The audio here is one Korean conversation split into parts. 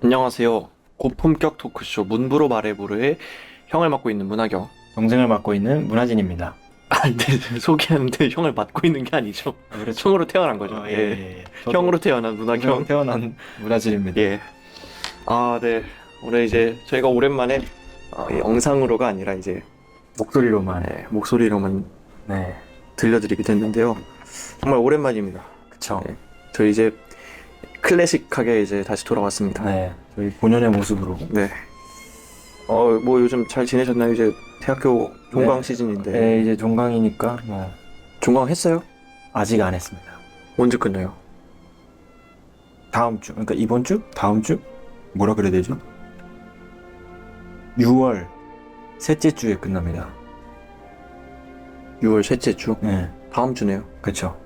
안녕하세요. 고품격 토크쇼 문부로 말해보르의 형을 맡고 있는 문하경. 동생을 맡고 있는 문하진입니다. 네, 소개하는데 형을 맡고 있는 게 아니죠. 그렇죠. 형으로 태어난 거죠. 예, 예. 예. 저도 형으로 태어난 동생으로 문하경. 태어난 문하진입니다. 예. 아, 네. 오늘 이제 저희가 오랜만에 이 영상으로가 아니라 이제 목소리로만. 목소리로만 네, 들려드리게 됐는데요. 정말 오랜만입니다. 그쵸. 네. 저희 이제 클래식하게 이제 다시 돌아왔습니다. 네, 저희 본연의 모습으로. 네. 뭐 요즘 잘 지내셨나요? 이제 대학교 종강 네. 시즌인데. 네, 이제 종강이니까 뭐 종강 했어요? 아직 안 했습니다. 언제 끝나요? 다음 주, 그러니까 이번 주? 다음 주? 뭐라 그래야 되죠? 6월 셋째 주에 끝납니다. 6월 셋째 주? 네, 다음 주네요. 그쵸.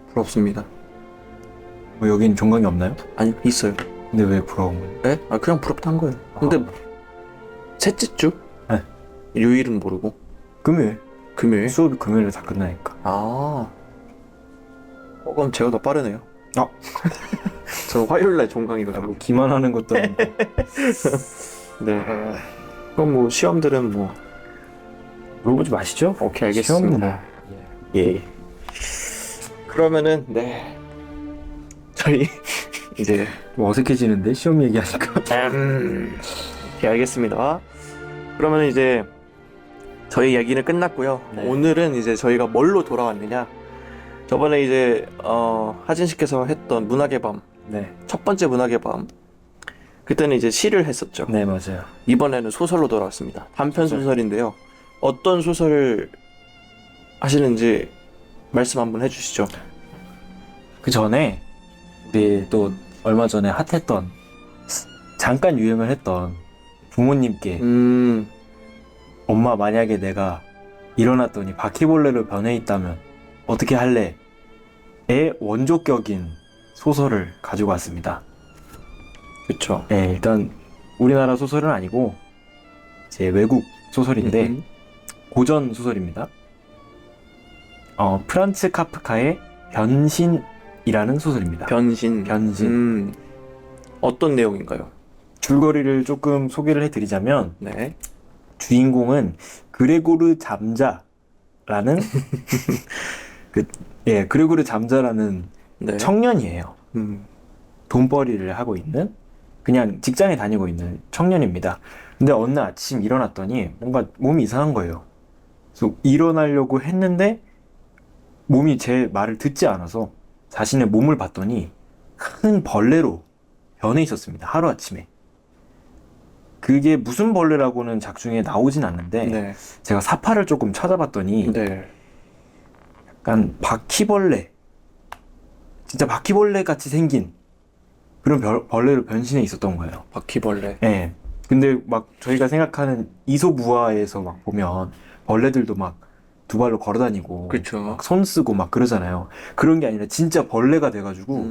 부럽습니다. 뭐 여긴 종강이 없나요? 아니, 있어요. 근데 왜 부러운 거예요? 네? 아, 그냥 부럽다 한 거예요. 근데 셋째 주? 네. 요일은 모르고. 금요일. 금요일? 수업이 금요일에 다 끝나니까. 아. 그럼 제가 더 빠르네요. 아. 저 화요일날 종강이거든요. 뭐 기만하는 것도 아니고. 네. 그럼 뭐 시험들은 뭐. 물어보지 마시죠. 오케이, 알겠습니다. 시험은 뭐. 예. 그러면은, 네. 저희, 이제. 좀 어색해지는데 시험 얘기하니까. 예, 알겠습니다. 그러면 이제 저희 얘기는 끝났고요. 네. 오늘은 이제 저희가 뭘로 돌아왔느냐. 저번에 이제 하진 씨께서 했던 문학의 밤, 네, 첫 번째 문학의 밤. 그때는 이제 시를 했었죠. 네 맞아요. 이번에는 소설로 돌아왔습니다. 단편 소설. 소설인데요. 어떤 소설을 하시는지 말씀 한번 해주시죠. 그 전에 우리 또 얼마 전에 핫했던 잠깐 유행을 했던 부모님께 엄마 만약에 내가 일어났더니 바퀴벌레로 변해 있다면 어떻게 할래? 의 원조격인 소설을 가지고 왔습니다. 그쵸. 네, 일단 우리나라 소설은 아니고 제 외국 소설인데 고전 소설입니다. 프란츠 카프카의 변신이라는 소설입니다. 변신. 변신. 어떤 내용인가요? 줄거리를 조금 소개를 해드리자면 네. 주인공은 그레고르 잠자라는 그레고르 잠자라는 네. 청년이에요. 돈벌이를 하고 있는 그냥 직장에 다니고 있는 청년입니다. 근데 어느 아침 일어났더니 뭔가 몸이 이상한 거예요. 그래서 일어나려고 했는데 몸이 제 말을 듣지 않아서 자신의 몸을 봤더니 큰 벌레로 변해 있었습니다. 하루아침에. 그게 무슨 벌레라고는 작중에 나오진 않는데 네. 제가 사파를 조금 찾아봤더니 네. 약간 바퀴벌레, 진짜 바퀴벌레 같이 생긴 그런 벌레로 변신해 있었던 거예요. 바퀴벌레. 예. 근데 막 저희가 생각하는 이솝우화에서 막 보면 벌레들도 막 두 발로 걸어다니고 그쵸. 막 손 쓰고 막 그러잖아요. 그런 게 아니라 진짜 벌레가 돼가지고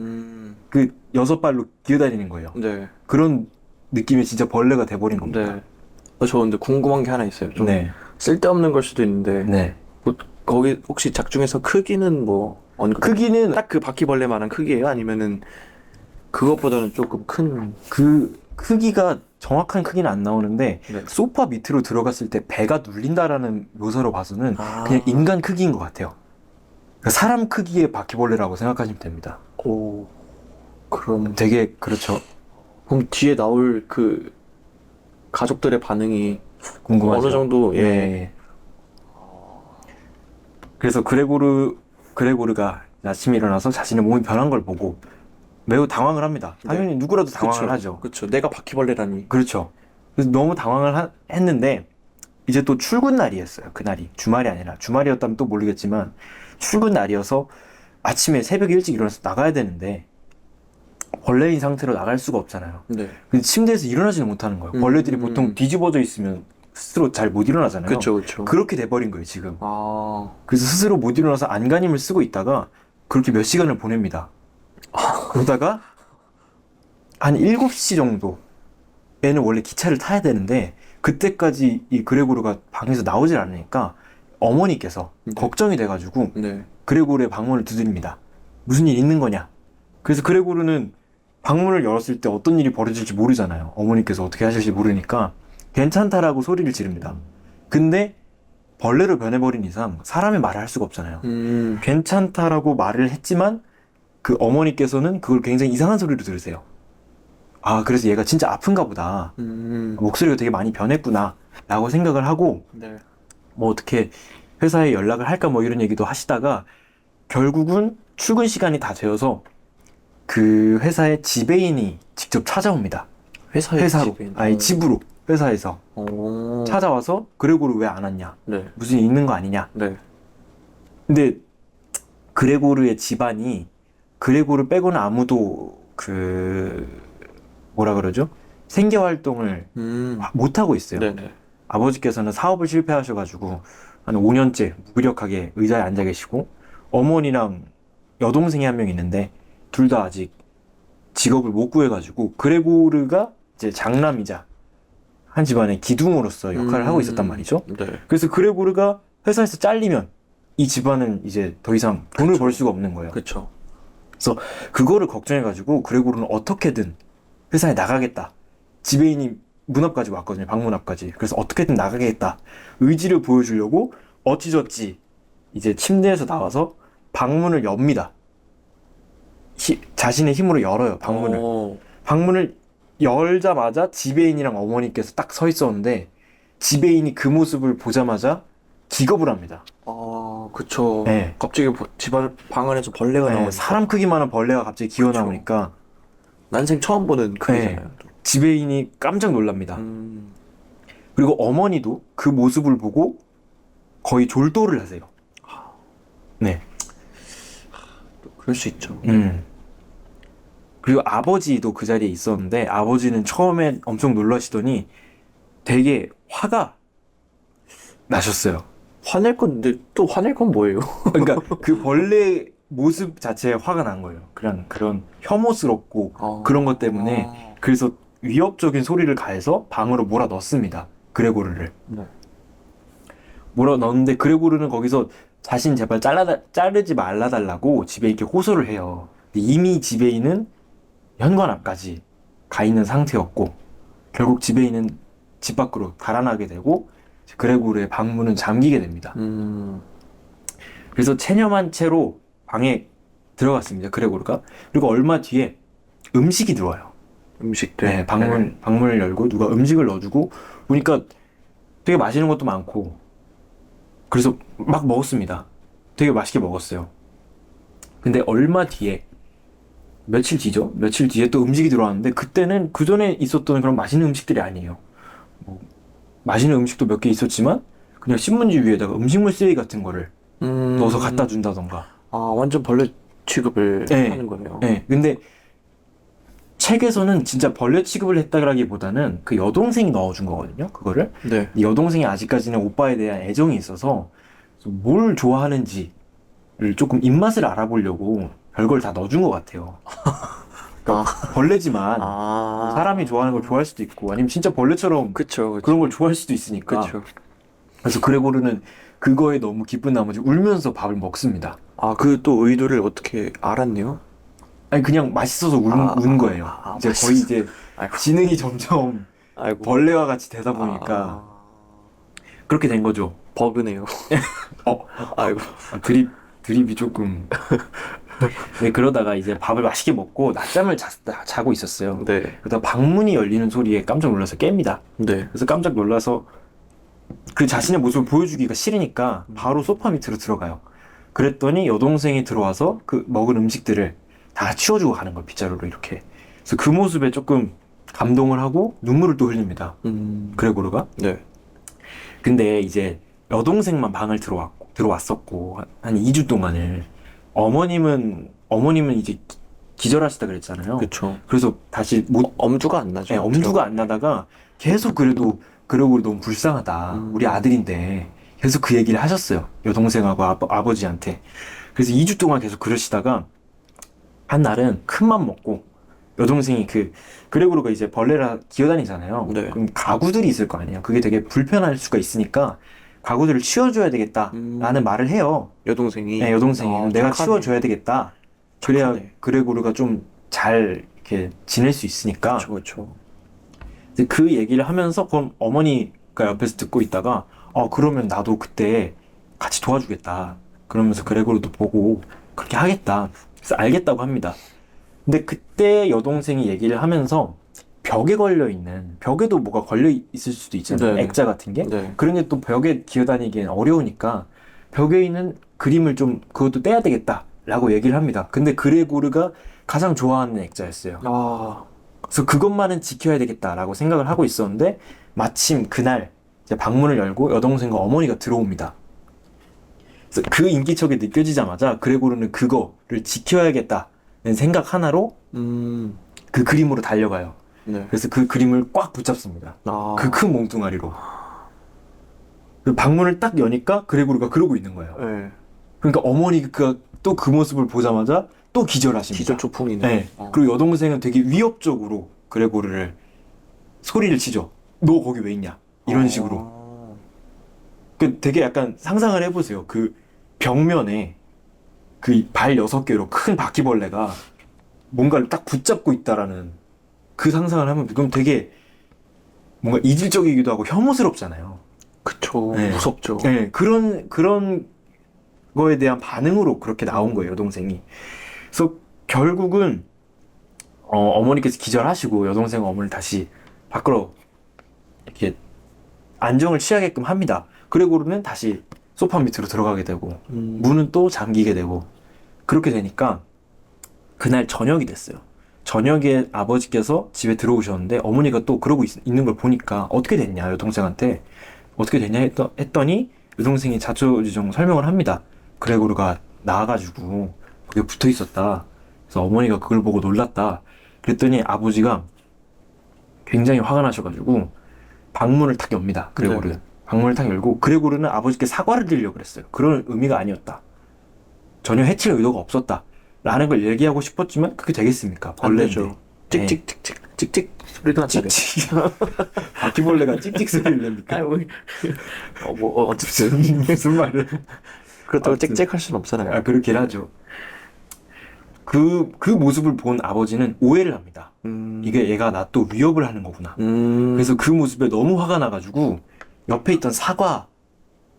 그 6발로 기어다니는 거예요. 네. 그런 느낌이 진짜 벌레가 돼버린 겁니다. 네. 저 근데 궁금한 게 하나 있어요. 좀 네. 쓸데없는 걸 수도 있는데 네. 뭐, 거기 혹시 작중에서 크기는 뭐 크기는 딱 그 바퀴벌레만한 크기예요? 아니면은 그것보다는 조금 큰? 그 크기가 정확한 크기는 안 나오는데 네. 소파 밑으로 들어갔을 때 배가 눌린다라는 묘사로 봐서는 아. 그냥 인간 크기인 것 같아요. 그러니까 사람 크기의 바퀴벌레라고 생각하시면 됩니다. 오. 그럼 되게 그렇죠. 그럼 뒤에 나올 그 가족들의 반응이 궁금하죠. 어느 정도 예. 네. 그래서 그레고르가 아침에 일어나서 자신의 몸이 변한 걸 보고 매우 당황을 합니다. 당연히 누구라도 당황을 그쵸. 하죠. 그렇죠. 내가 바퀴벌레라니. 그렇죠. 그래서 너무 당황을 했는데 이제 또 출근 날이었어요. 그날이 주말이 아니라 주말이었다면 또 모르겠지만 출근 날이어서 아침에 새벽에 일찍 일어나서 나가야 되는데 벌레인 상태로 나갈 수가 없잖아요. 네. 근데 침대에서 일어나지는 못하는 거예요. 벌레들이 보통 뒤집어져 있으면 스스로 잘 못 일어나잖아요. 그렇죠, 그렇죠. 그렇게 돼버린 거예요 지금. 아. 그래서 스스로 못 일어나서 안간힘을 쓰고 있다가 그렇게 몇 시간을 보냅니다. 그러다가 한 7시 정도에는 원래 기차를 타야 되는데 그때까지 이 그레고르가 방에서 나오질 않으니까 어머니께서 걱정이 돼가지고 네. 그레고르의 방문을 두드립니다. 무슨 일 있는 거냐? 그래서 그레고르는 방문을 열었을 때 어떤 일이 벌어질지 모르잖아요. 어머니께서 어떻게 하실지 모르니까 괜찮다라고 소리를 지릅니다. 근데 벌레로 변해버린 이상 사람의 말을 할 수가 없잖아요. 괜찮다라고 말을 했지만 그 어머니께서는 그걸 굉장히 이상한 소리로 들으세요. 아, 그래서 얘가 진짜 아픈가 보다. 목소리가 되게 많이 변했구나 라고 생각을 하고 네. 뭐 어떻게 회사에 연락을 할까 뭐 이런 얘기도 하시다가 결국은 출근 시간이 다 되어서 그 회사의 지배인이 직접 찾아옵니다. 회사로, 집에 아니 집으로, 회사에서 오. 찾아와서 그레고르 왜 안 왔냐, 네. 무슨 일 있는 거 아니냐. 네. 근데 그레고르의 집안이 그레고르 빼고는 아무도 그 뭐라 그러죠? 생계 활동을 못 하고 있어요. 네네. 아버지께서는 사업을 실패하셔가지고 한 5년째 무기력하게 의자에 앉아 계시고 어머니랑 여동생이 한 명 있는데 둘 다 아직 직업을 못 구해가지고 그레고르가 이제 장남이자 한 집안의 기둥으로서 역할을 하고 있었단 말이죠. 네. 그래서 그레고르가 회사에서 잘리면 이 집안은 이제 더 이상 돈을 벌 수가 없는 거예요. 그쵸. 그거를 걱정해가지고 그레고르는 어떻게든 회사에 나가겠다. 지배인이 문 앞까지 왔거든요. 방문 앞까지. 그래서 어떻게든 나가겠다. 의지를 보여주려고 어찌저찌 이제 침대에서 나와서 방문을 엽니다. 자신의 힘으로 열어요. 방문을. 방문을 열자마자 지배인이랑 어머니께서 딱 서 있었는데 지배인이 그 모습을 보자마자 기겁을 합니다. 그쵸. 네. 갑자기 집안 방 안에서 벌레가 네, 나오니까. 사람 크기만한 벌레가 갑자기 기어 그쵸. 나오니까 난생 처음 보는 크기잖아요. 지배인이 깜짝 놀랍니다. 음. 그리고 어머니도 그 모습을 보고 거의 졸도를 하세요. 네. 그럴 수 있죠. 그리고 아버지도 그 자리에 있었는데 아버지는 처음에 엄청 놀라시더니 되게 화가 나셨어요. 화낼 건데 또 화낼 건 뭐예요? 그러니까 그 벌레 모습 자체에 화가 난 거예요. 그냥 그런 혐오스럽고 그런 것 때문에 그래서 위협적인 소리를 가해서 방으로 몰아 넣습니다. 그레고르를. 네. 몰아 넣는데 그레고르는 거기서 자신 제발 자르지 말라달라고 지배인께 호소를 해요. 근데 이미 지배인은 현관 앞까지 가 있는 상태였고 결국 지배인은 집 밖으로 달아나게 되고 그레고르의 방문은 잠기게 됩니다. 그래서 체념한 채로 방에 들어갔습니다. 그레고르가. 그리고 얼마 뒤에 음식이 들어와요. 음식들. 네, 방문을 열고 누가 음식을 넣어주고 보니까 되게 맛있는 것도 많고 그래서 막 먹었습니다. 되게 맛있게 먹었어요. 근데 얼마 뒤에 며칠 뒤죠? 며칠 뒤에 또 음식이 들어왔는데 그때는 그 전에 있었던 그런 맛있는 음식들이 아니에요. 뭐 맛있는 음식도 몇 개 있었지만 그냥 신문지 위에다가 음식물 쓰레기 같은 거를 넣어서 갖다 준다던가. 완전 벌레 취급을 네. 하는 거네요. 네, 근데 책에서는 진짜 벌레 취급을 했다라기보다는 그 여동생이 넣어준 거거든요. 그거를. 네. 이 여동생이 아직까지는 오빠에 대한 애정이 있어서 뭘 좋아하는지를 조금 입맛을 알아보려고 별걸 다 넣어준 것 같아요. 그러니까 벌레지만 사람이 좋아하는 걸 좋아할 수도 있고 아니면 진짜 벌레처럼 그쵸. 그런 걸 좋아할 수도 있으니까. 그쵸. 그래서 그레고르는 그거에 너무 기쁜 나머지 울면서 밥을 먹습니다. 그 또 의도를 어떻게 알았네요? 아니 그냥 맛있어서 운 거예요. 이제 맛있어서. 거의 이제 아이고. 지능이 점점 아이고. 벌레와 같이 되다 보니까 그렇게 된 거죠. 버그네요. 아이고. 드립이 조금. 네, 그러다가 이제 밥을 맛있게 먹고 낮잠을 자고 있었어요. 네. 그러다 방문이 열리는 소리에 깜짝 놀라서 깹니다. 네. 그래서 깜짝 놀라서 그 자신의 모습을 보여주기가 싫으니까 바로 소파 밑으로 들어가요. 그랬더니 여동생이 들어와서 그 먹은 음식들을 다 치워주고 가는 거예요. 빗자루로 이렇게. 그래서 그 모습에 조금 감동을 하고 눈물을 또 흘립니다. 그레고르가. 네. 근데 이제 여동생만 방을 들어왔었고 한 2주 동안을 어머님은 이제 기절하시다 그랬잖아요. 그쵸. 그래서 다시 엄두가 안 나죠. 네, 엄두가 안 나다가 계속 그래도 그레고르 너무 불쌍하다. 우리 아들인데 계속 그 얘기를 하셨어요. 여동생하고 아버지한테. 그래서 2주 동안 계속 그러시다가 한 날은 큰맘 먹고 여동생이 그레고르가 이제 벌레라 기어다니잖아요. 네. 그럼 가구들이 있을 거 아니에요. 그게 되게 불편할 수가 있으니까 가구들을 치워줘야 되겠다라는 말을 해요. 여동생이. 네, 여동생이. 내가 착하네. 치워줘야 되겠다. 그래야 착하네. 그레고르가 좀 잘 이렇게 지낼 수 있으니까 그렇죠, 그렇죠. 이제 그 얘기를 하면서 그럼 어머니가 옆에서 듣고 있다가 그러면 나도 그때 같이 도와주겠다. 그러면서 그레고르도 보고 그렇게 하겠다. 그래서 알겠다고 합니다. 근데 그때 여동생이 얘기를 하면서 벽에 걸려 있는 벽에도 뭐가 걸려 있을 수도 있잖아요. 네. 액자 같은 게. 네. 그런 게 또 벽에 기어다니기엔 어려우니까 벽에 있는 그림을 좀 그것도 떼야 되겠다라고 얘기를 합니다. 근데 그레고르가 가장 좋아하는 액자였어요. 아, 그래서 그것만은 지켜야 되겠다라고 생각을 하고 있었는데 마침 그날 이제 방문을 열고 여동생과 어머니가 들어옵니다. 그래서 그 인기척이 느껴지자마자 그레고르는 그거를 지켜야겠다는 생각 하나로 그 그림으로 달려가요. 네. 그래서 그 그림을 꽉 붙잡습니다. 아, 그 큰 몸뚱아리로. 그 방문을 딱 여니까 그레고르가 그러고 있는 거예요. 네. 그러니까 어머니가 또 그 모습을 보자마자 또 기절하십니다. 기절 초풍이네. 네. 그리고 여동생은 되게 위협적으로 그레고르를 소리를 치죠. 너 거기 왜 있냐? 이런 식으로. 그 되게 약간 상상을 해보세요. 그 벽면에 그 발 6개로 큰 바퀴벌레가 뭔가를 딱 붙잡고 있다라는 그 상상을 하면 그럼 되게 뭔가 이질적이기도 하고 혐오스럽잖아요. 그쵸. 네. 무섭죠. 네, 그런 거에 대한 반응으로 그렇게 나온 거예요, 여동생이. 그래서 결국은 어머니께서 기절하시고 여동생은 어머니를 다시 밖으로 이렇게 안정을 취하게끔 합니다. 그레고르는 다시 소파 밑으로 들어가게 되고 문은 또 잠기게 되고 그렇게 되니까 그날 저녁이 됐어요. 저녁에 아버지께서 집에 들어오셨는데 어머니가 또 그러고 있는 걸 보니까 어떻게 됐냐 여동생한테 어떻게 됐냐 했더니 여동생이 자초지종 설명을 합니다. 그레고르가 나와가지고 거기에 붙어 있었다. 그래서 어머니가 그걸 보고 놀랐다. 그랬더니 아버지가 굉장히 화가 나셔가지고 방문을 탁 엽니다. 그레고르. 네. 방문을 탁 열고 그레고르는 아버지께 사과를 드리려고 그랬어요. 그런 의미가 아니었다. 전혀 해칠 의도가 없었다. 라는 걸 얘기하고 싶었지만 그게 되겠습니까? 안 벌레인데. 되죠. 찍찍찍찍 찍찍 소리도 나죠. 찍찍. 바퀴벌레가 찍찍 소리를 냅니까? 어쨌든 무슨 말을. 그렇다고 아무튼. 찍찍할 수는 없잖아요. 아, 그렇긴 하죠. 그 모습을 본 아버지는 오해를 합니다. 이게 얘가 나 또 위협을 하는 거구나. 그래서 그 모습에 너무 화가 나가지고 옆에 있던 사과,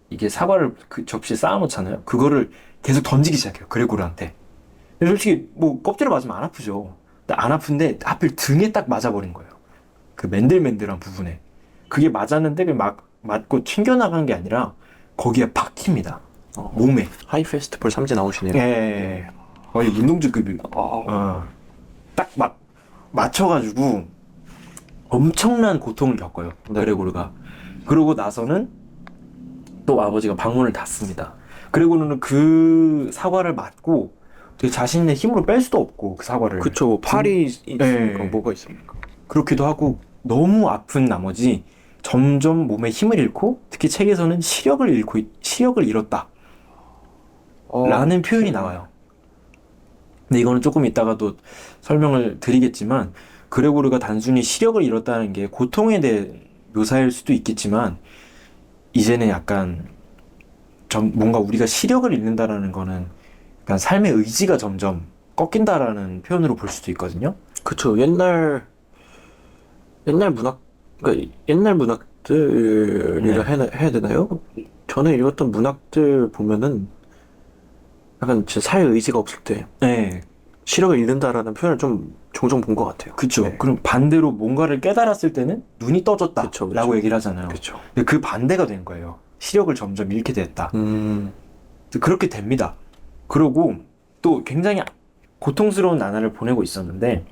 이게 사과를 그 접시에 쌓아놓잖아요. 그거를 계속 던지기 시작해요. 그레고르한테. 근데 솔직히 뭐 껍질을 맞으면 안 아프죠. 근데 안 아픈데 하필 등에 딱 맞아버린 거예요. 그 맨들맨들한 부분에. 그게 맞았는데 막 맞고 튕겨나간 게 아니라 거기에 박힙니다. 몸에. 하이페스티벌 3지 나오시네요. 예. 거의 문동주급이. 딱 맞춰가지고 엄청난 고통을 겪어요. 네. 그레고르가. 그러고 나서는 또 아버지가 방문을 닫습니다. 그레고르는 그 사과를 맞고 되게 자신의 힘으로 뺄 수도 없고 그 사과를. 그쵸. 팔이 있으니까 네. 뭐가 있습니까? 그렇기도 하고 너무 아픈 나머지 점점 몸에 힘을 잃고 특히 책에서는 시력을 잃었다. 라는 표현이 나와요. 근데 이거는 조금 이따가도 설명을 드리겠지만 그레고르가 단순히 시력을 잃었다는 게 고통에 대해 묘사일 수도 있겠지만 이제는 약간 뭔가 우리가 시력을 잃는다라는 거는 약간 삶의 의지가 점점 꺾인다라는 표현으로 볼 수도 있거든요. 그쵸. 옛날 문학, 그러니까 옛날 문학들이라 해야 되나요? 전에 읽었던 문학들 보면은 약간 진짜 사회 의지가 없을 때 네, 시력을 잃는다라는 표현을 좀 종종 본 것 같아요. 그쵸. 네. 그럼 반대로 뭔가를 깨달았을 때는 눈이 떠졌다 그쵸, 그쵸. 라고 얘기를 하잖아요. 그쵸. 근데 그 반대가 된 거예요. 시력을 점점 잃게 됐다. 그렇게 됩니다. 그러고 또 굉장히 고통스러운 나날을 보내고 있었는데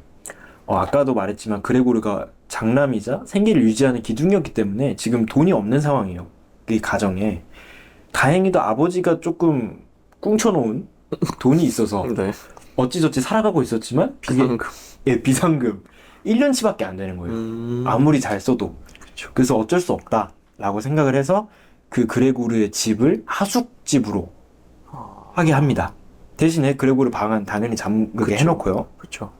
아까도 말했지만 그레고르가 장남이자 생계를 유지하는 기둥이었기 때문에 지금 돈이 없는 상황이에요. 이 가정에. 다행히도 아버지가 조금 꿍쳐놓은 돈이 있어서 네. 어찌저찌 살아가고 있었지만 그게 비상금 1년치밖에 안 되는 거예요. 아무리 잘 써도. 그쵸. 그래서 어쩔 수 없다라고 생각을 해서 그 그레고르의 집을 하숙집으로 하게 합니다. 대신에 그레고르 방은 당연히 잠그게 그쵸. 해놓고요. 그쵸.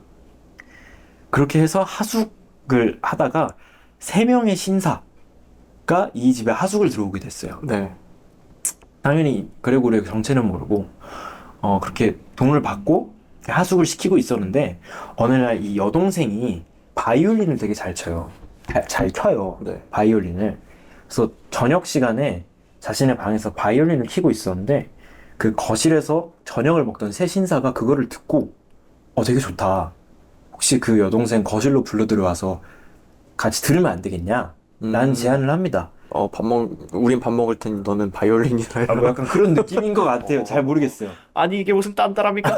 그렇게 해서 하숙을 하다가 3명의 신사가 이 집에 하숙을 들어오게 됐어요. 네. 당연히 그레고르의 정체는 모르고 그렇게 돈을 받고 하숙을 시키고 있었는데 어느 날 이 여동생이 바이올린을 되게 잘 쳐요. 잘 켜요. 네. 바이올린을. 그래서 저녁 시간에 자신의 방에서 바이올린을 켜고 있었는데 그 거실에서 저녁을 먹던 새 신사가 그거를 듣고 되게 좋다. 혹시 그 여동생 거실로 불러 들어와서 같이 들으면 안 되겠냐? 라는 제안을 합니다. 우린 밥 먹을 테니 너는 바이올린이라 해라. 뭐 약간 그런 느낌인 것 같아요. 잘 모르겠어요. 아니 이게 무슨 딴따랍니까?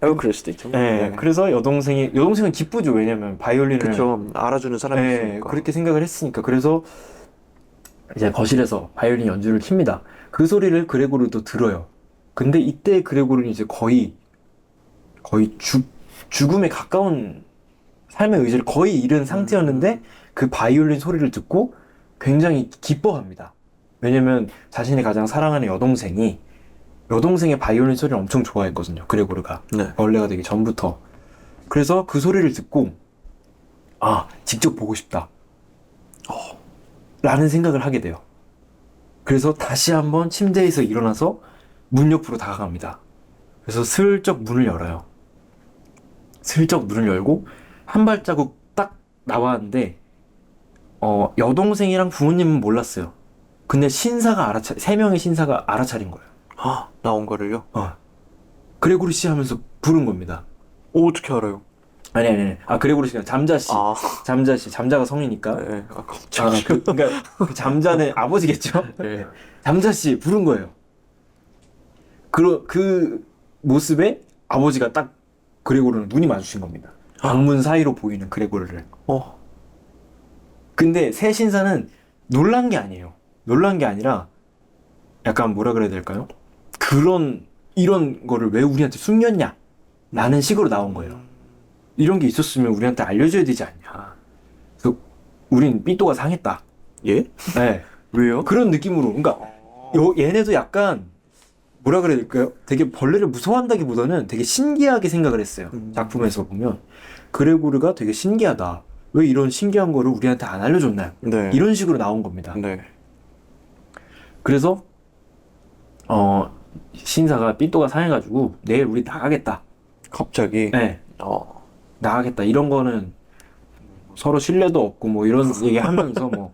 그럴 수도 있죠. 네, 그래서 여동생은 기쁘죠. 왜냐면 바이올린을 그쵸. 알아주는 사람이 네, 있으니까. 그렇게 생각을 했으니까. 그래서 이제 거실에서 바이올린 연주를 킵니다. 그 소리를 그레고르도 들어요. 근데 이때 그레고르는 이제 거의 죽음에 가까운 삶의 의지를 거의 잃은 상태였는데 그 바이올린 소리를 듣고 굉장히 기뻐합니다. 왜냐면 자신이 가장 사랑하는 여동생의 바이올린 소리를 엄청 좋아했거든요. 그레고르가. 네. 원래가 되기 전부터. 그래서 그 소리를 듣고 직접 보고 싶다. 라는 생각을 하게 돼요. 그래서 다시 한번 침대에서 일어나서 문 옆으로 다가갑니다. 그래서 슬쩍 문을 열어요. 슬쩍 문을 열고 한 발자국 딱 나왔는데 여동생이랑 부모님은 몰랐어요. 근데 세 명의 신사가 알아차린 거예요. 나온 거를요? 그레고리 씨 하면서 부른 겁니다. 어떻게 알아요? 아니. 그레고리 씨가 잠자씨. 잠자씨. 잠자가 성이니까. 네. 갑자기. 그러니까 그 잠자는 아버지겠죠? 네. 잠자씨 부른 거예요. 그 모습에 아버지가 딱 그레고르는 눈이 마주친 겁니다. 방문 사이로 보이는 그레고르를. 근데 새 신사는 놀란 게 아니에요. 놀란 게 아니라 약간 뭐라 그래야 될까요? 이런 거를 왜 우리한테 숨겼냐? 라는 식으로 나온 거예요. 이런 게 있었으면 우리한테 알려줘야 되지 않냐. 그래서 우린 삐또가 상했다. 예? 네. 왜요? 그런 느낌으로. 그러니까 얘네도 약간 뭐라 그래야 될까요? 되게 벌레를 무서워한다기보다는 되게 신기하게 생각을 했어요. 작품에서 보면 그레고르가 되게 신기하다. 왜 이런 신기한 거를 우리한테 안 알려줬나요? 네. 이런 식으로 나온 겁니다. 네. 그래서 신사가 삐또가 상해가지고 내일 우리 나가겠다. 갑자기. 네. 나가겠다. 이런 거는 서로 신뢰도 없고 뭐 이런 얘기 하면서 뭐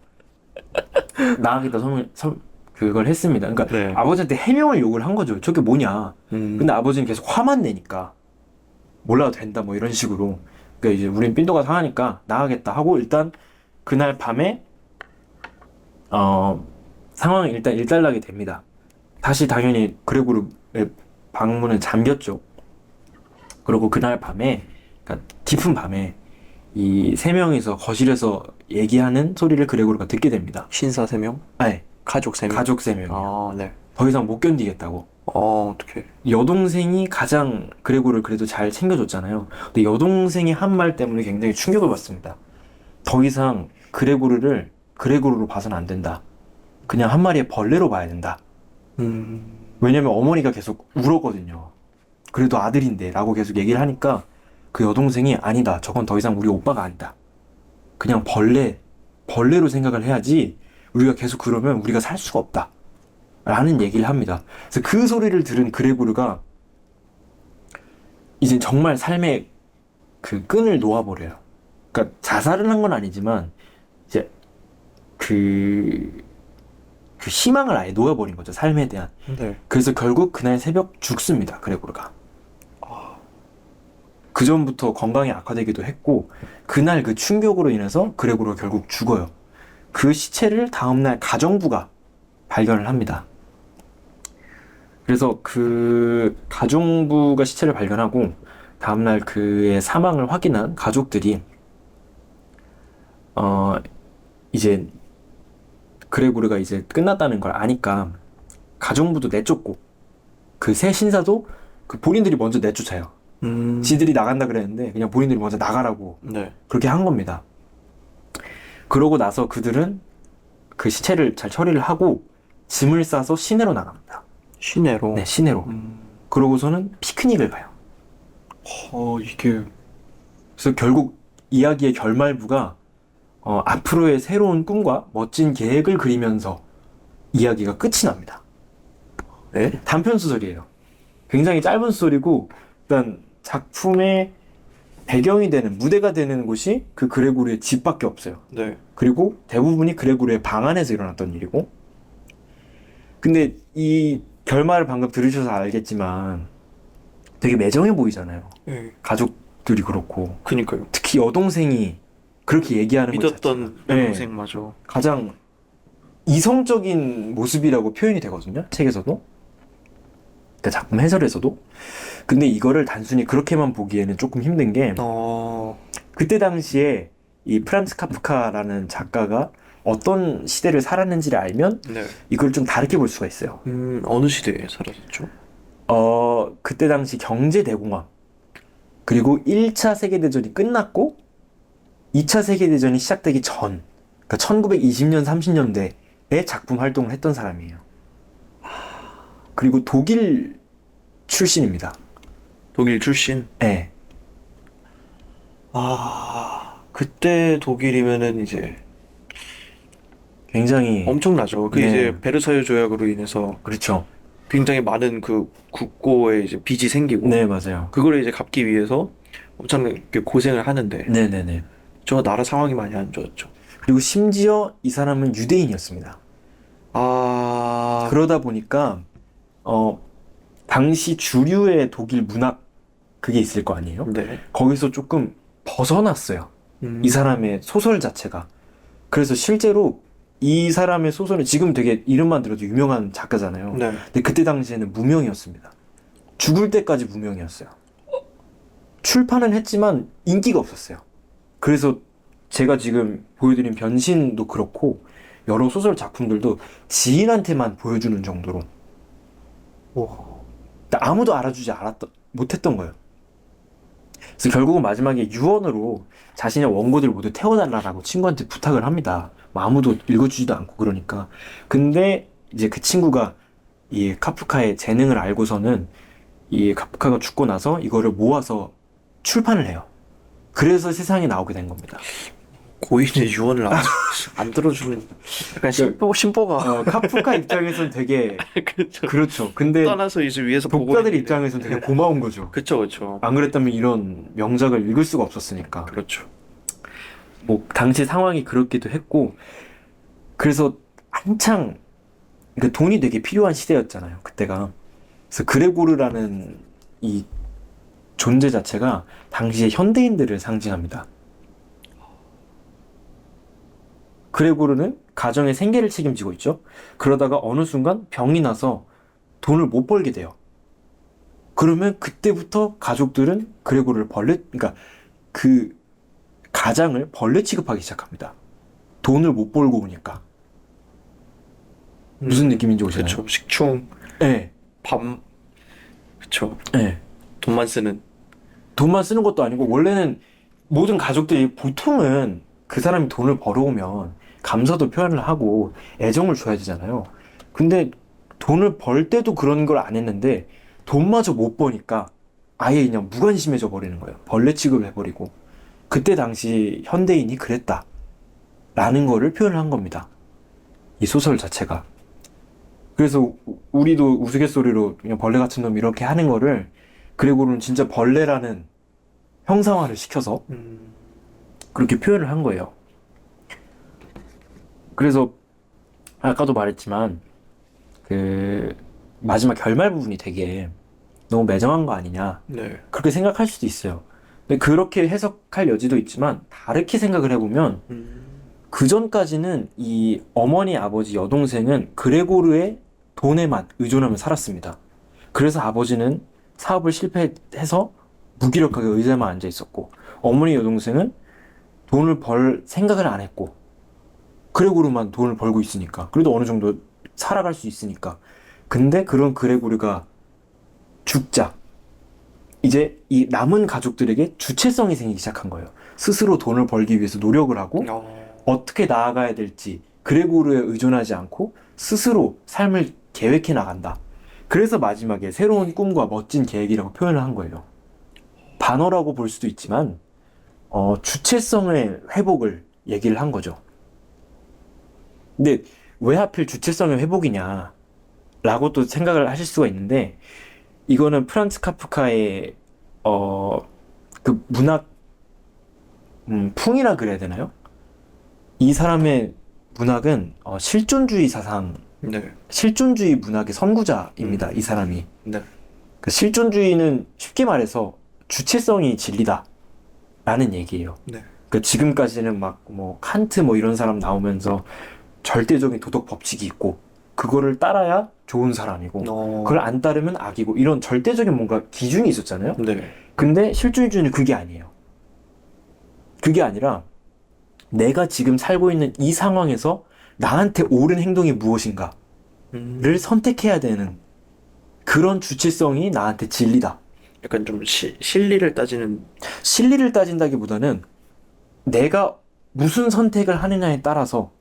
나가겠다 그걸 했습니다. 그러니까 네. 아버지한테 해명을 요구를 한 거죠. 저게 뭐냐. 근데 아버지는 계속 화만 내니까 몰라도 된다 뭐 이런 식으로. 그러니까 이제 우린 삔또가 상하니까 나가겠다 하고 일단 그날 밤에 상황이 일단 일단락이 됩니다. 다시 당연히 그레고르의 방문은 잠겼죠. 그리고 그날 밤에, 그러니까 깊은 밤에 이 세 명이서 거실에서 얘기하는 소리를 그레고르가 듣게 됩니다. 신사 3명? 네, 가족 3명? 가족 3명이요. 네. 더 이상 못 견디겠다고. 어떡해. 여동생이 가장 그레고르를 그래도 잘 챙겨줬잖아요. 근데 여동생이 한 말 때문에 굉장히 충격을 받습니다. 더 이상 그레고르로 봐서는 안 된다. 그냥 한 마리의 벌레로 봐야 된다. 왜냐면 어머니가 계속 울었거든요. 그래도 아들인데 라고 계속 얘기를 하니까 그 여동생이 아니다. 저건 더 이상 우리 오빠가 아니다. 그냥 벌레로 생각을 해야지 우리가 계속 그러면 우리가 살 수가 없다. 라는 얘기를 합니다. 그래서 그 소리를 들은 그레고르가 이제 정말 삶의 그 끈을 놓아버려요. 그러니까 자살을 한 건 아니지만 이제 그 희망을 아예 놓아버린 거죠. 삶에 대한. 네. 그래서 결국 그날 새벽 죽습니다. 그레고르가. 그 전부터 건강이 악화되기도 했고 그날 그 충격으로 인해서 그레고르가 결국 죽어요. 그 시체를 다음날 가정부가 발견을 합니다. 그래서 그 가정부가 시체를 발견하고 다음날 그의 사망을 확인한 가족들이 이제 그레고르가 이제 끝났다는 걸 아니까 가정부도 내쫓고 그 새 신사도 그 본인들이 먼저 내쫓아요. 지들이 나간다 그랬는데 그냥 본인들이 먼저 나가라고 네. 그렇게 한 겁니다. 그러고 나서 그들은 그 시체를 잘 처리를 하고 짐을 싸서 시내로 나갑니다. 시내로? 네, 시내로. 그러고서는 피크닉을 가요. 이게. 그래서 결국 이야기의 결말부가 앞으로의 새로운 꿈과 멋진 계획을 그리면서 이야기가 끝이 납니다. 네? 단편 소설이에요. 굉장히 짧은 스토리고 일단 작품의 배경이 되는 무대가 되는 곳이 그 그레고르의 집밖에 없어요. 네. 그리고 대부분이 그레고르의 방 안에서 일어났던 일이고 근데 이 결말을 방금 들으셔서 알겠지만 되게 매정해 보이잖아요. 네. 가족들이 그렇고 그니까요. 특히 여동생이 그렇게 얘기하는 것 믿었던 자체가 여동생 맞아. 가장 이성적인 모습이라고 표현이 되거든요. 책에서도. 그러니까 작품 해설에서도. 근데 이거를 단순히 그렇게만 보기에는 조금 힘든 게 그때 당시에 이 프란츠 카프카라는 작가가 어떤 시대를 살았는지를 알면 네. 이걸 좀 다르게 볼 수가 있어요. 어느 시대에 살았었죠? 그때 당시 경제대공황 그리고 1차 세계대전이 끝났고 2차 세계대전이 시작되기 전 그러니까 1920년 30년대에 작품 활동을 했던 사람이에요. 그리고 독일 출신입니다. 독일 출신? 네. 그때 독일이면은 이제 굉장히 엄청나죠. 그 네. 이제 베르사유 조약으로 인해서 그렇죠. 굉장히 많은 그 국고에 이제 빚이 생기고 네, 맞아요. 그거를 이제 갚기 위해서 엄청나게 고생을 하는데 네네네. 저 나라 상황이 많이 안 좋았죠. 그리고 심지어 이 사람은 유대인이었습니다. 아, 그러다 보니까 당시 주류의 독일 문학 그게 있을 거 아니에요? 네. 거기서 조금 벗어났어요. 이 사람의 소설 자체가. 그래서 실제로 이 사람의 소설은 지금 되게 이름만 들어도 유명한 작가잖아요. 네. 근데 그때 당시에는 무명이었습니다. 죽을 때까지 무명이었어요. 출판은 했지만 인기가 없었어요. 그래서 제가 지금 보여드린 변신도 그렇고 여러 소설 작품들도 지인한테만 보여주는 정도로 아무도 알아주지 못했던 거예요. 그래서 결국은 마지막에 유언으로 자신의 원고들 모두 태워달라고 친구한테 부탁을 합니다. 뭐 아무도 읽어주지도 않고 그러니까. 근데 이제 그 친구가 이 카프카의 재능을 알고서는 이 카프카가 죽고 나서 이거를 모아서 출판을 해요. 그래서 세상에 나오게 된 겁니다. 고인의 유언을 안 들어주면 약간 심보가 카프카 입장에서는 되게 그렇죠. 그렇죠. 근데 떠나서 이제 위에서 보고 독자들 있는데. 입장에서는 되게 고마운 거죠. 그쵸 그쵸. 안 그랬다면 이런 명작을 읽을 수가 없었으니까. 그렇죠. 뭐 당시 상황이 그렇기도 했고 그래서 한창 그러니까 돈이 되게 필요한 시대였잖아요. 그때가. 그래서 그레고르라는 이 존재 자체가 당시의 현대인들을 상징합니다. 그레고르는 가정의 생계를 책임지고 있죠. 그러다가 어느 순간 병이 나서 돈을 못 벌게 돼요. 그러면 그때부터 가족들은 그레고르를 그러니까 그 가장을 벌레 취급하기 시작합니다. 돈을 못 벌고 오니까. 무슨 느낌인지 오시나요? 그쵸. 식충, 네. 밤, 그쵸. 네. 돈만 쓰는. 돈만 쓰는 것도 아니고 원래는 모든 가족들이 보통은 그 사람이 돈을 벌어오면 감사도 표현을 하고 애정을 줘야 되잖아요. 근데 돈을 벌 때도 그런 걸 안 했는데 돈마저 못 버니까 아예 그냥 무관심해져 버리는 거예요. 벌레 취급을 해버리고. 그때 당시 현대인이 그랬다 라는 거를 표현을 한 겁니다. 이 소설 자체가. 그래서 우리도 우스갯소리로 그냥 벌레 같은 놈 이렇게 하는 거를 그레고르는 진짜 벌레라는 형상화를 시켜서 그렇게 표현을 한 거예요. 그래서 아까도 말했지만 그 마지막 결말 부분이 되게 너무 매정한 거 아니냐 네. 그렇게 생각할 수도 있어요. 근데 그렇게 해석할 여지도 있지만 다르게 생각을 해보면 그 전까지는 이 어머니 아버지 여동생은 그레고르의 돈에만 의존하며 살았습니다. 그래서 아버지는 사업을 실패해서 무기력하게 의자에만 앉아 있었고 어머니 여동생은 돈을 벌 생각을 안 했고 그레고르만 돈을 벌고 있으니까 그래도 어느 정도 살아갈 수 있으니까. 근데 그런 그레고르가 죽자 이제 이 남은 가족들에게 주체성이 생기기 시작한 거예요. 스스로 돈을 벌기 위해서 노력을 하고 어떻게 나아가야 될지 그레고르에 의존하지 않고 스스로 삶을 계획해 나간다. 그래서 마지막에 새로운 꿈과 멋진 계획이라고 표현을 한 거예요. 반어라고 볼 수도 있지만 주체성의 회복을 얘기를 한 거죠. 근데 왜 하필 주체성의 회복이냐 라고 또 생각을 하실 수가 있는데 이거는 프란츠 카프카의 그 문학 풍이라 그래야 되나요? 이 사람의 문학은 실존주의 사상, 네. 실존주의 문학의 선구자입니다. 이 사람이. 네. 그 실존주의는 쉽게 말해서 주체성이 진리다 라는 얘기예요. 네. 그 지금까지는 막 뭐 칸트 뭐 이런 사람 나오면서 절대적인 도덕 법칙이 있고 그거를 따라야 좋은 사람이고 그걸 안 따르면 악이고 이런 절대적인 뭔가 기준이 있었잖아요. 네. 근데 실존주의는 그게 아니에요. 그게 아니라 내가 지금 살고 있는 이 상황에서 나한테 옳은 행동이 무엇인가를 선택해야 되는 그런 주체성이 나한테 진리다. 약간 좀 실리를 따지는. 실리를 따진다기보다는 내가 무슨 선택을 하느냐에 따라서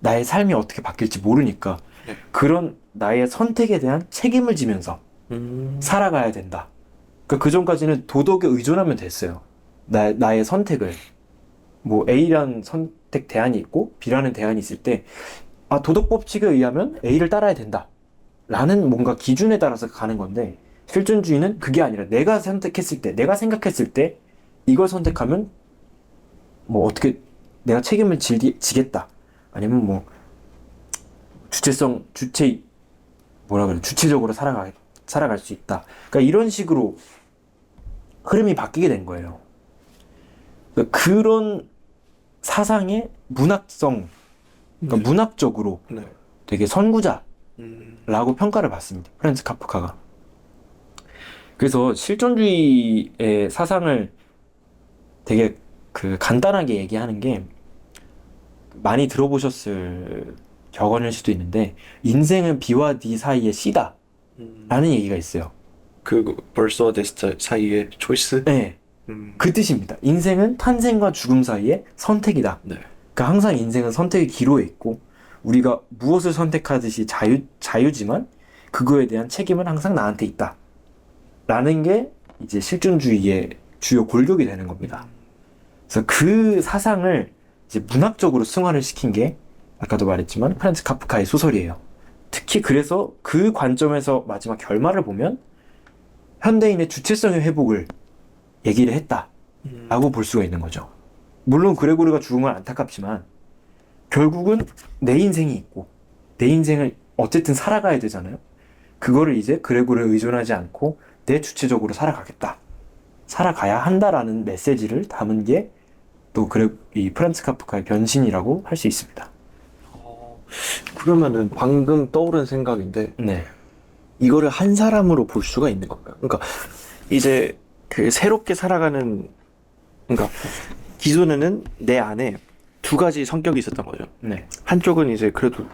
나의 삶이 어떻게 바뀔지 모르니까 네. 그런 나의 선택에 대한 책임을 지면서 살아가야 된다. 그러니까 그 전까지는 도덕에 의존하면 됐어요. 나의 선택을. 뭐 A라는 선택 대안이 있고 B라는 대안이 있을 때 도덕 법칙에 의하면 A를 따라야 된다. 라는 뭔가 기준에 따라서 가는 건데 실존주의는 그게 아니라 내가 선택했을 때, 내가 생각했을 때 이걸 선택하면 뭐 어떻게 내가 책임을 지겠다. 아니면 뭐 주체적으로 살아갈 수 있다. 그러니까 이런 식으로 흐름이 바뀌게 된 거예요. 그러니까 그런 사상의 문학성, 그러니까 문학적으로 네. 되게 선구자라고 평가를 받습니다. 프란츠 카프카가. 그래서 실존주의의 사상을 되게 그 간단하게 얘기하는 게 많이 들어보셨을 격언일 수도 있는데 인생은 B와 D 사이의 C다 라는 얘기가 있어요. 그 벌써 데스트 사이의 초이스? 네, 그 뜻입니다. 인생은 탄생과 죽음 사이의 선택이다. 네. 그러니까 항상 인생은 선택의 기로에 있고 우리가 무엇을 선택하듯이 자유지만 그거에 대한 책임은 항상 나한테 있다 라는 게 이제 실존주의의 주요 골격이 되는 겁니다. 그래서 그 사상을 이제 문학적으로 승화를 시킨 게 아까도 말했지만 프란츠 카프카의 소설이에요. 특히 그래서 그 관점에서 마지막 결말을 보면 현대인의 주체성의 회복을 얘기를 했다라고 볼 수가 있는 거죠. 물론 그레고르가 죽은 건 안타깝지만 결국은 내 인생이 있고 내 인생을 어쨌든 살아가야 되잖아요. 그거를 이제 그레고르에 의존하지 않고 내 주체적으로 살아가야 한다라는 메시지를 담은 게 또 이 프란츠 카프카의 변신이라고 할 수 있습니다. 그러면은 방금 떠오른 생각인데 네. 이거를 한 사람으로 볼 수가 있는 건가요? 그러니까 이제 그 새롭게 살아가는, 그러니까 기존에는 내 안에 두 가지 성격이 있었던 거죠. 네. 한쪽은 이제 그래도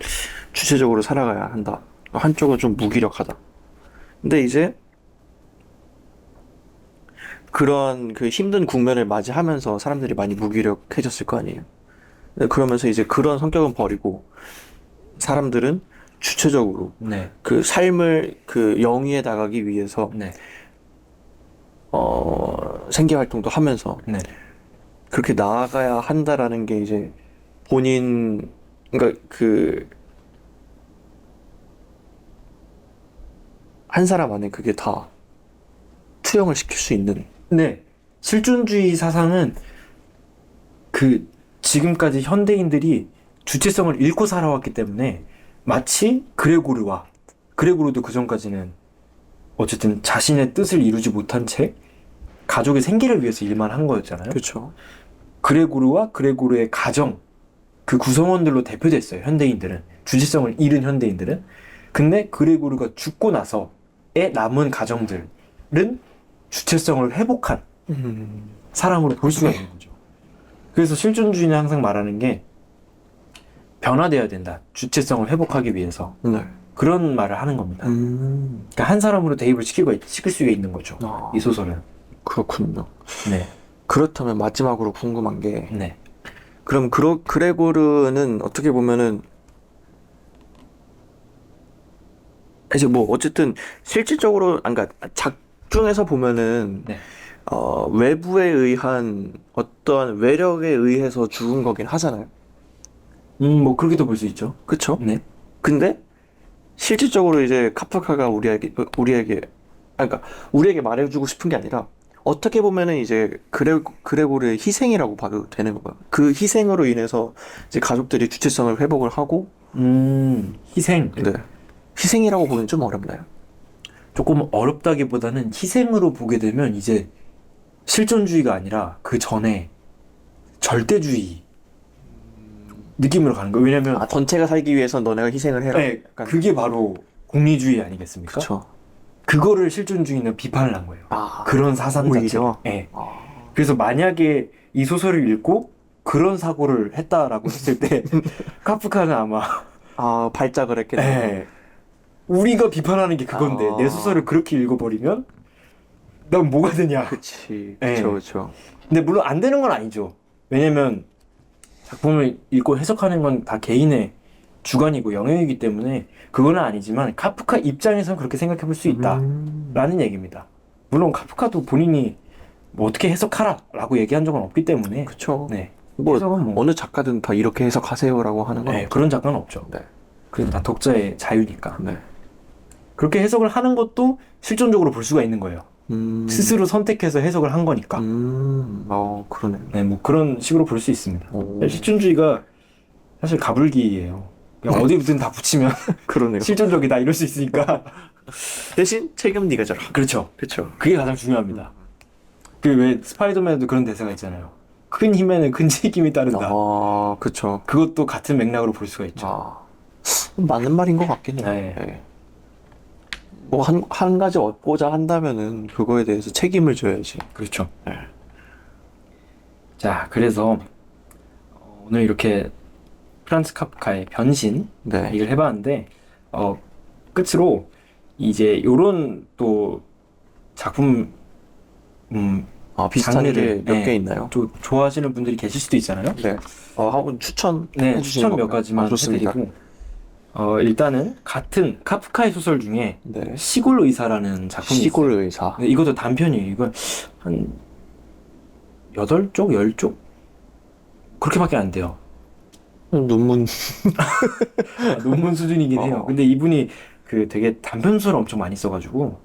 주체적으로 살아가야 한다. 한쪽은 좀 무기력하다. 근데 이제 그런 그 힘든 국면을 맞이하면서 사람들이 많이 무기력해졌을 거 아니에요. 그러면서 이제 그런 성격은 버리고 사람들은 주체적으로 네. 그 삶을 그 영위에 나가기 위해서 네. 생계 활동도 하면서 네. 그렇게 나아가야 한다라는 게 이제 본인, 그러니까 그 한 사람 안에 그게 다 투영을 시킬 수 있는. 네. 실존주의 사상은 그 지금까지 현대인들이 주체성을 잃고 살아왔기 때문에 마치 그레고르도 그 전까지는 어쨌든 자신의 뜻을 이루지 못한 채 가족의 생계를 위해서 일만 한 거였잖아요. 그렇죠. 그레고르와 그레고르의 가정, 그 구성원들로 대표됐어요. 현대인들은. 주체성을 잃은 현대인들은. 근데 그레고르가 죽고 나서의 남은 가정들은 주체성을 회복한 사람으로 볼 수가 있는 거죠. 그래서 실존주의는 항상 말하는 게 변화되어야 된다. 주체성을 회복하기 위해서. 네. 그런 말을 하는 겁니다. 그러니까 한 사람으로 대입을 시킬 수가 있는 거죠. 이 소설은. 그렇군요. 네. 그렇다면 마지막으로 궁금한 게, 네. 그럼 그레고르는 어떻게 보면은 이제 뭐 어쨌든 실질적으로, 그러니까 작중에서 보면은 네. 외부에 의한 어떤 외력에 의해서 죽은 거긴 하잖아요. 뭐 그렇게도 볼 수 있죠. 그쵸? 네. 근데 실질적으로 이제 카프카가 우리에게 그러니까 우리에게 말해주고 싶은 게 아니라 어떻게 보면은 이제 그레고르의 희생이라고 봐도 되는 거예요. 그 희생으로 인해서 이제 가족들이 주체성을 회복을 하고, 희생. 네. 희생이라고 보면 좀 어렵나요? 조금 어렵다기보다는 희생으로 보게 되면 이제 실존주의가 아니라 그 전에 절대주의 느낌으로 가는 거예요. 왜냐면 아, 전체가 살기 위해서 너네가 희생을 해라. 네, 약간. 그게 바로 공리주의 아니겠습니까? 그쵸. 그거를 실존주의는 비판을 한 거예요. 아, 그런 사상 오히려? 자체. 네. 아, 그래서 만약에 이 소설을 읽고 그런 사고를 했다라고 했을 때 카프카는 아마 아, 발작을 했겠네. 네. 우리가 비판하는 게 그건데 아. 내 소설을 그렇게 읽어버리면 난 뭐가 되냐. 그치. 네. 그쵸, 그쵸. 근데 물론 안 되는 건 아니죠. 왜냐면 작품을 읽고 해석하는 건 다 개인의 주관이고 영역이기 때문에 그거는 아니지만 카프카 입장에서는 그렇게 생각해 볼 수 있다라는 얘기입니다. 물론 카프카도 본인이 뭐 어떻게 해석하라 라고 얘기한 적은 없기 때문에 그쵸. 네. 뭐, 해석은 뭐 어느 작가든 다 이렇게 해석하세요라고 하는 건 네, 없죠. 그런 작가는 없죠. 네. 그건 다 독자의 자유니까. 네. 그렇게 해석을 하는 것도 실존적으로 볼 수가 있는 거예요. 스스로 선택해서 해석을 한 거니까. 그러네. 네, 뭐 그런 식으로 볼 수 있습니다. 오. 실존주의가 사실 가불기예요. 그냥 어디든 다 붙이면 그러네요. 실존적이다 이럴 수 있으니까. 대신 책임 네가 져라. 그렇죠. 그쵸. 그게 가장 중요합니다. 그 왜 스파이더맨에도 그런 대사가 있잖아요. 큰 힘에는 큰 책임이 따른다. 아, 그쵸. 그것도 같은 맥락으로 볼 수가 있죠. 아, 맞는 말인 것 같긴 해요. 네. 네. 뭐, 한 가지 얻고자 한다면은, 그거에 대해서 책임을 져야지. 그렇죠. 네. 자, 그래서 오늘 이렇게 프란츠 카프카의 변신 네. 얘기를 해봤는데 끝으로 이제 요런 또 작품 아, 비슷한 게 장르를, 몇 네. 개 있나요? 또 좋아하시는 분들이 계실 수도 있잖아요. 네. 한번 추천해 네, 주시는 추천 몇 건가요? 가지만 아, 좋습니다. 해드리고 일단은 같은 카프카의 소설 중에 네. 시골 의사라는 작품이 시골 있어요. 의사. 네, 이것도 단편이에요. 이건 한 8쪽, 10쪽? 그렇게밖에 안 돼요. 논문. 논문 수준이긴 해요. 근데 이분이 그 되게 단편 소설을 엄청 많이 써가지고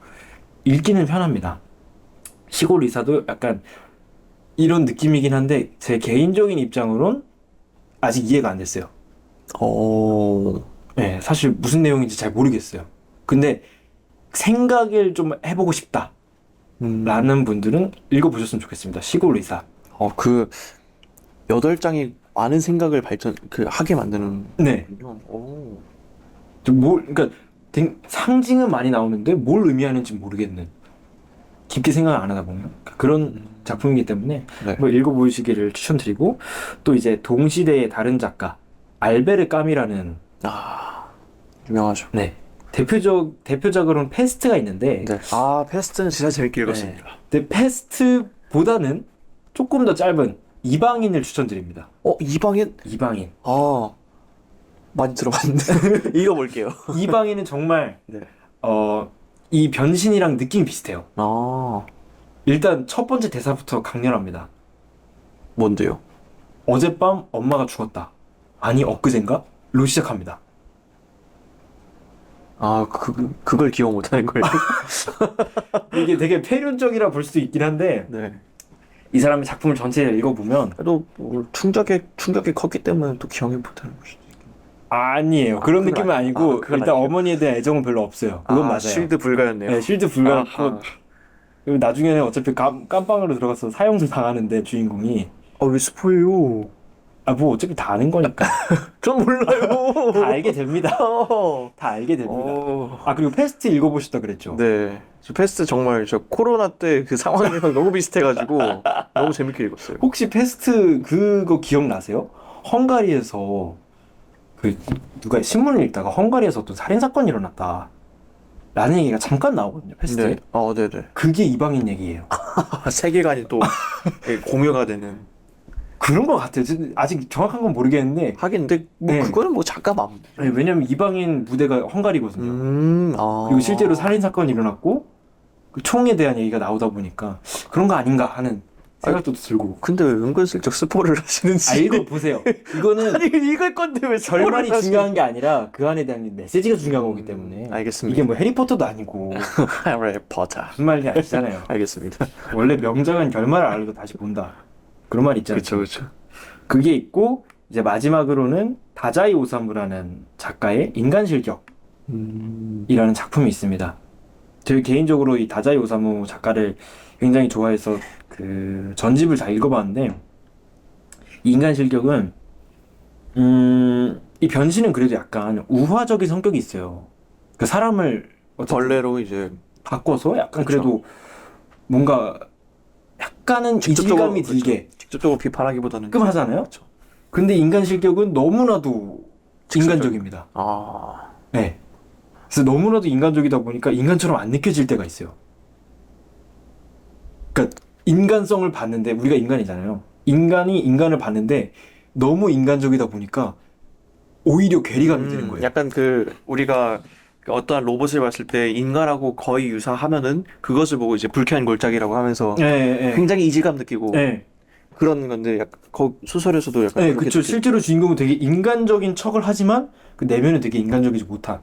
읽기는 편합니다. 시골 의사도 약간 이런 느낌이긴 한데 제 개인적인 입장으론 아직 이해가 안 됐어요. 네, 사실 무슨 내용인지 잘 모르겠어요. 근데 생각을 좀 해보고 싶다 라는 분들은 읽어보셨으면 좋겠습니다. 시골 의사. 그 8장이 많은 생각을 하게 만드는. 네. 오. 그러니까 상징은 많이 나오는데 뭘 의미하는지 모르겠는. 깊게 생각을 안 하다 보면 그런 작품이기 때문에 네. 뭐 읽어보시기를 추천드리고 또 이제 동시대의 다른 작가 알베르 까미라는 유명하죠. 네 대표작으로는 페스트가 있는데 네. 페스트는 진짜 재밌게 읽었습니다. 근데 페스트보다는 조금 더 짧은 이방인을 추천드립니다. 이방인? 이방인. 많이 들어봤는데. 읽어볼게요. 이방인은 정말 네. 이 변신이랑 느낌이 비슷해요. 일단 첫 번째 대사부터 강렬합니다. 뭔데요? 어젯밤 엄마가 죽었다. 아니 엊그젠가? 로 시작합니다. 그걸 기억 못하는 거예요. 이게 되게 폐륜적이라 볼 수도 있긴 한데 네. 이 사람의 작품을 전체를 읽어보면 그래도 충격이 컸기 때문에 또 기억을 못하는 것이죠. 아니에요. 그런 그건 느낌은 아니고 그건 일단 아니에요. 어머니에 대한 애정은 별로 없어요. 그건 맞아요. 쉴드 불가였네요. 네, 쉴드 불가였고 그리고 나중에는 어차피 깜빵으로 들어가서 사형을 당하는데 주인공이 왜 스포예요? 뭐 어차피 다 아는 거니까 전 몰라요. 다 알게 됩니다. 다 알게 됩니다. 그리고 패스트 읽어보셨다 그랬죠? 네. 저 패스트 정말 저 코로나 때 그 상황이랑 너무 비슷해가지고 너무 재밌게 읽었어요. 혹시 패스트 그거 기억나세요? 헝가리에서 누가 신문을 읽다가 헝가리에서 어떤 살인사건이 일어났다 라는 얘기가 잠깐 나오거든요. 패스트에. 네. 네네. 그게 이방인 얘기예요. 세계관이 또 공유가 되는. 그런 것 같아요. 아직 정확한 건 모르겠는데 하긴 근데 네. 그거는 작가 마음. 네, 왜냐면 이방인 무대가 헝가리거든요. 그리고 실제로 살인사건이 일어났고 그 총에 대한 얘기가 나오다 보니까 그런 거 아닌가 하는 생각도 들고. 근데 왜 은근슬쩍 스포를 하시는지. 아, 이거 보세요. 이거는 아니 읽을 건데 왜 스포를 결말이 하시는- 중요한 게 아니라 그 안에 대한 메시지가 중요한 거기 때문에. 알겠습니다. 이게 뭐 해리포터도 아니고 해리포터. 무슨 말인지 아시잖아요. 알겠습니다. 원래 명작은 결말을 알고 다시 본다. 그런 말 있잖아요. 그렇죠. 그게 있고 이제 마지막으로는 다자이 오사무라는 작가의 인간실격이라는 작품이 있습니다. 제가 개인적으로 이 다자이 오사무 작가를 굉장히 좋아해서 그 전집을 다 읽어봤는데 이 인간실격은 이 변신은 그래도 약간 우화적인 성격이 있어요. 그 사람을 어쨌든 벌레로 이제 바꿔서 약간 그렇죠. 그래도 뭔가 약간은 이질감이 들게 직접적으로 비판하기보다는 끔 하잖아요. 그렇죠. 근데 인간 실격은 너무나도 인간적입니다. 아, 네. 그래서 너무나도 인간적이다 보니까 인간처럼 안 느껴질 때가 있어요. 그러니까 인간성을 봤는데 우리가 인간이잖아요. 인간이 인간을 봤는데 너무 인간적이다 보니까 오히려 괴리감이 드는 거예요. 약간 그 우리가 그 어떠한 로봇을 봤을 때 인간하고 거의 유사하면은 그것을 보고 이제 불쾌한 골짜기라고 하면서 네. 굉장히 이질감 느끼고 네. 그런 건데 약간 소설에서도 약간 네, 그렇게 그쵸. 느끼- 실제로 주인공은 되게 인간적인 척을 하지만 그 내면은 되게 인간적이지 못한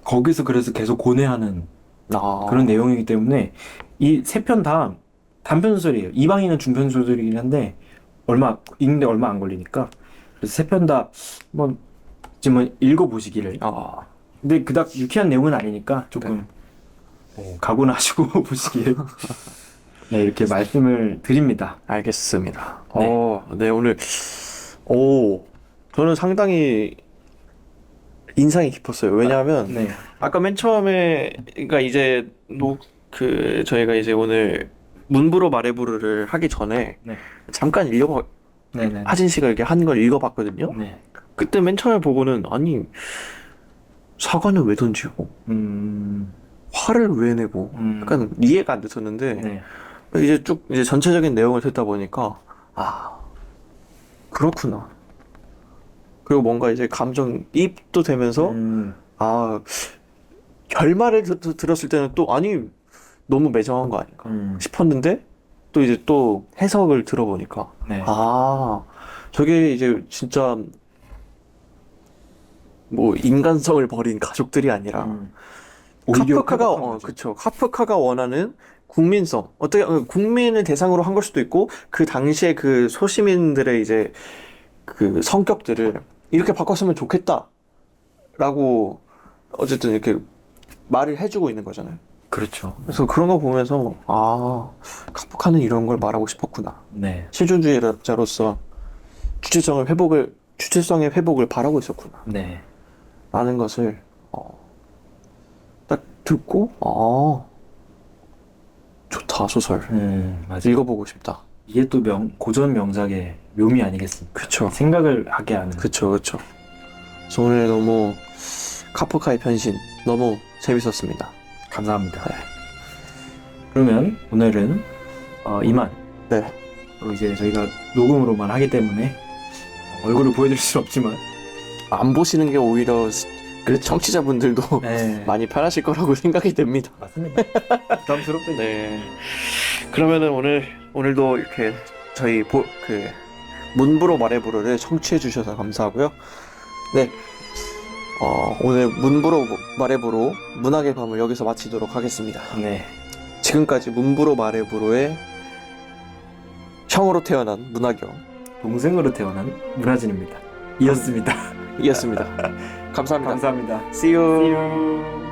거기서 그래서 계속 고뇌하는 아, 그런 내용이기 때문에 이 세 편 다 단편 소설이에요. 이방인은 중편 소설이긴 한데 읽는데 얼마 안 걸리니까 그래서 세 편 다 한번 지금 읽어보시기를. 아, 근데 그닥 유쾌한 내용은 아니니까 조금 각오는 하시고 보시길. 네, 이렇게 말씀을 드립니다. 알겠습니다. 네. 네 오늘 저는 상당히 인상이 깊었어요. 왜냐하면 네. 아까 맨 처음에 그러니까 이제 저희가 이제 오늘 문부로 말해부르를 하기 전에 네. 잠깐 네네. 하진 씨가 이렇게 한 걸 읽어봤거든요. 네. 그때 맨 처음에 보고는 아니 사과는 왜 던지고 화를 왜 내고 약간 이해가 안 됐었는데 네. 이제 전체적인 내용을 듣다 보니까 아 그렇구나. 그리고 뭔가 이제 감정이입도 되면서 아 결말을 들었을 때는 또 아니 너무 매정한 거 아닌가 싶었는데 또 이제 또 해석을 들어보니까 네. 아 저게 이제 진짜 뭐 인간성을 버린 가족들이 아니라 오히려 카프카가 회복한 거죠. 그쵸 카프카가 원하는 국민성 어떻게 국민을 대상으로 한 걸 수도 있고 그 당시에 그 소시민들의 이제 그 성격들을 이렇게 바꿨으면 좋겠다라고 어쨌든 이렇게 말을 해주고 있는 거잖아요. 그렇죠. 그래서 그런 거 보면서 아 카프카는 이런 걸 말하고 싶었구나. 네. 실존주의자로서 주체성의 회복을 바라고 있었구나. 네. 라는 것을 딱 듣고 좋다 소설 맞아. 읽어보고 싶다. 이게 또 고전 명작의 묘미 아니겠습니까? 그쵸 생각을 하게 하는. 그쵸. 그래서 오늘 너무 카프카의 변신 너무 재밌었습니다. 감사합니다. 그러면 오늘은 이만. 네. 이제 저희가 녹음으로만 하기 때문에 얼굴을 보여드릴 수 없지만. 안 보시는 게 오히려 그 청취자분들도 네. 많이 편하실 거라고 생각이 됩니다. 맞습니다. 부담스럽다. 네. 그러면은 오늘도 이렇게 저희 문부로 말해부르를 청취해 주셔서 감사하고요. 네. 오늘 문부로 말해부르 문학의 밤을 여기서 마치도록 하겠습니다. 네. 지금까지 문부로 말해부르의 형으로 태어난 문학영 동생으로 태어난 문하진입니다. 이었습니다. 이었습니다. 감사합니다. 감사합니다. See you. See you.